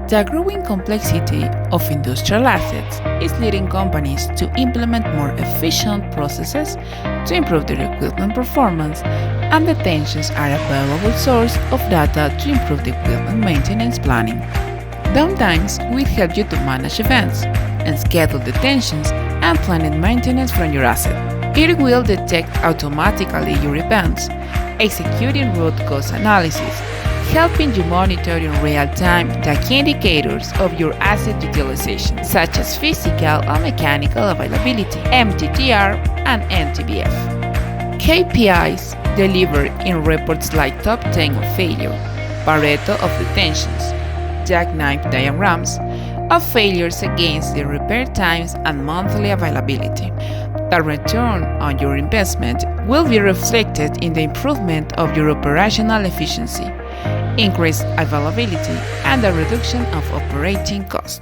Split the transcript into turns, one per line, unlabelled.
The growing complexity of industrial assets is leading companies to implement more efficient processes to improve their equipment performance, and the tensions are a valuable source of data to improve the equipment maintenance planning. Downtimes will help you to manage events and schedule the tensions and planned maintenance from your asset. It will detect automatically your events, executing root cause analysis, helping you monitor in real time the key indicators of your asset utilization, such as physical or mechanical availability, MTTR, and MTBF. KPIs delivered in reports like top 10 of failure, Pareto of detentions, jackknife diagrams of failures against the repair times and monthly availability. The return on your investment will be reflected in the improvement of your operational efficiency, increased availability, and the reduction of operating costs.